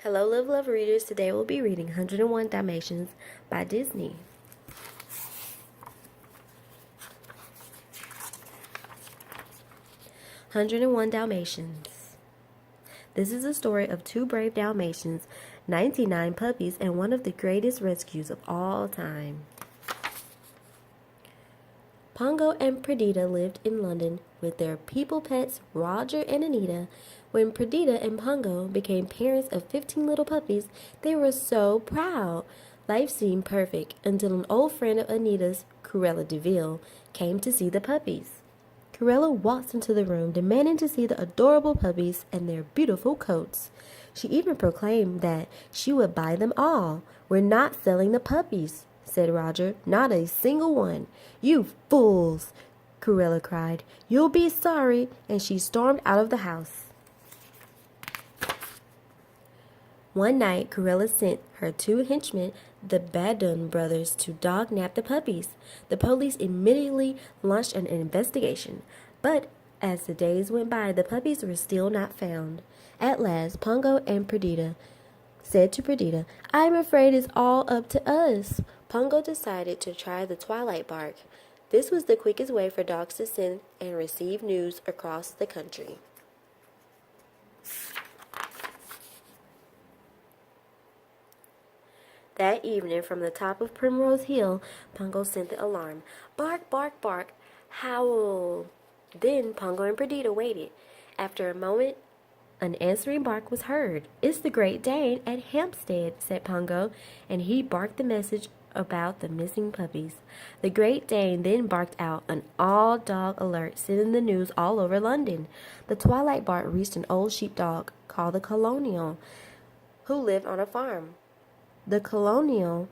Hello, love readers. Today we'll be reading 101 Dalmatians by Disney. "101 Dalmatians. This is a story of two brave Dalmatians, 99 puppies, and one of the greatest rescues of all time. Pongo and Perdita lived in London with their people pets Roger and Anita. When Perdita and Pongo became parents of 15 little puppies, they were so proud. Life seemed perfect until an old friend of Anita's, Cruella de Vil, came to see the puppies. Cruella walked into the room, demanding to see the adorable puppies and their beautiful coats. She even proclaimed that she would buy them all. "We're not selling the puppies," said Roger. "Not a single one." "You fools!" Cruella cried. "You'll be sorry," and she stormed out of the house. One night, Cruella sent her two henchmen, the Badun brothers, to dog-nap the puppies. The police immediately launched an investigation, but as the days went by, the puppies were still not found. At last, Pongo and Perdita said to Perdita, "I'm afraid it's all up to us." Pongo decided to try the twilight bark. This was the quickest way for dogs to send and receive news across the country. That evening, from the top of Primrose Hill, Pongo sent the alarm. "Bark, bark, bark, howl." Then Pongo and Perdita waited. After a moment, an answering bark was heard. "It's the Great Dane at Hampstead," said Pongo, and he barked the message about the missing puppies. The Great Dane then barked out an all-dog alert, sending the news all over London. The twilight bark reached an old sheepdog called the Colonial, who lived on a farm. The Colonial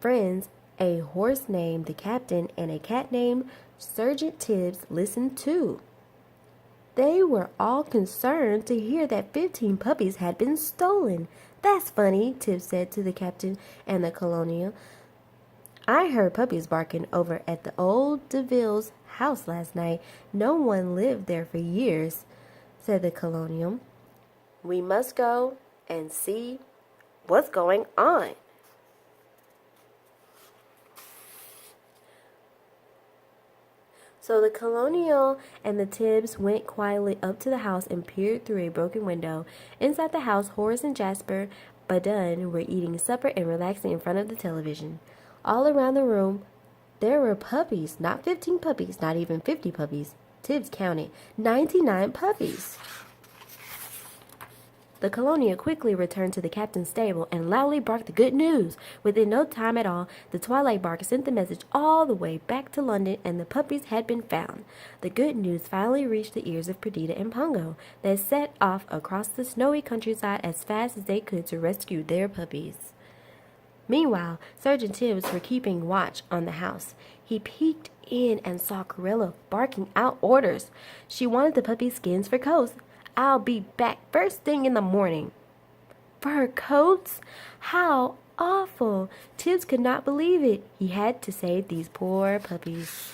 friends, a horse named the Captain and a cat named Sergeant Tibbs, listened too. They were all concerned to hear that 15 puppies had been stolen. "That's funny," Tibbs said to the Captain and the Colonial. "I heard puppies barking over at the old DeVille's house last night. No one lived there for years," said the Colonial. "We must go and see what's going on." So the Colonial and the Tibbs went quietly up to the house and peered through a broken window. Inside the house, Horace and Jasper Badun were eating supper and relaxing in front of the television. All around the room, there were puppies. Not 15 puppies, not even 50 puppies. Tibbs counted 99 puppies. The Colonial quickly returned to the captain's stable and loudly barked the good news. Within no time at all, the twilight bark sent the message all the way back to London, and the puppies had been found. The good news finally reached the ears of Perdita and Pongo. They set off across the snowy countryside as fast as they could to rescue their puppies. Meanwhile, Sergeant Tibbs was keeping watch on the house. He peeked in and saw Cruella barking out orders. She wanted the puppy skins for coats. "I'll be back first thing in the morning." Fur coats? How awful! Tibbs could not believe it. He had to save these poor puppies.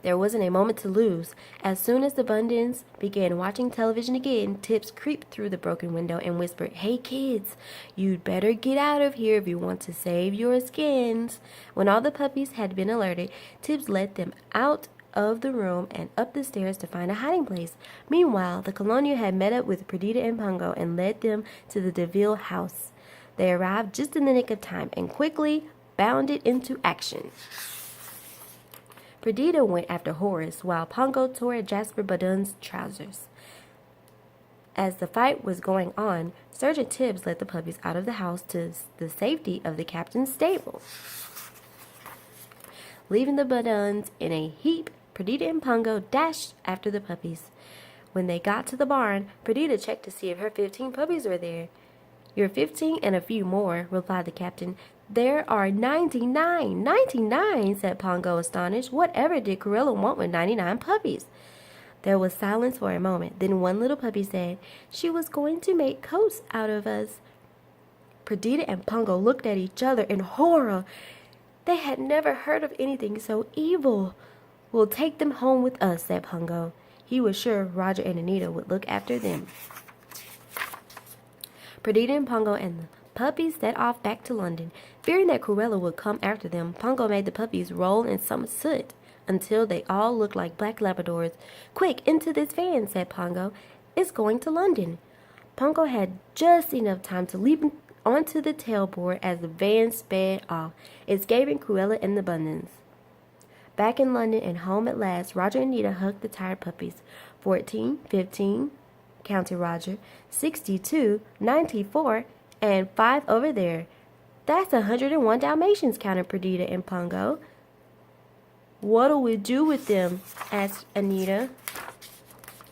There wasn't a moment to lose. As soon as the Bundins began watching television again, Tibbs creeped through the broken window and whispered, "Hey kids, you'd better get out of here if you want to save your skins." When all the puppies had been alerted, Tibbs led them out of the room and up the stairs to find a hiding place. Meanwhile, the Colonial had met up with Perdita and Pongo and led them to the DeVille house. They arrived just in the nick of time and quickly bounded into action. Perdita went after Horace, while Pongo tore at Jasper Badun's trousers. As the fight was going on, Sergeant Tibbs led the puppies out of the house to the safety of the captain's stable. Leaving the Baduns in a heap, Perdita and Pongo dashed after the puppies. When they got to the barn, Perdita checked to see if her 15 puppies were there. "You're 15 and a few more," replied the captain. "There are 99. 99, said Pongo, astonished. Whatever did Cruella want with 99 puppies? There was silence for a moment. Then one little puppy said, "She was going to make coats out of us." Perdita and Pongo looked at each other in horror. They had never heard of anything so evil. "We'll take them home with us," said Pongo. He was sure Roger and Anita would look after them. Perdita and Pongo and the puppies set off back to London. Fearing that Cruella would come after them, Pongo made the puppies roll in some soot until they all looked like black Labradors. "Quick, into this van," said Pongo. "It's going to London." Pongo had just enough time to leap onto the tailboard as the van sped off, escaping Cruella and the Bundins. Back in London and home at last, Roger and Nita hugged the tired puppies. 14, 15, counted Roger, 62, 94, and 5 over there. "That's 101 Dalmatians," counted Perdita and Pongo. "What'll we do with them?" asked Anita.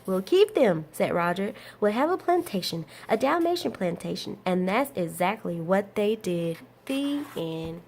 "We'll keep them," said Roger. "We'll have a plantation, a Dalmatian plantation." And that's exactly what they did. The end.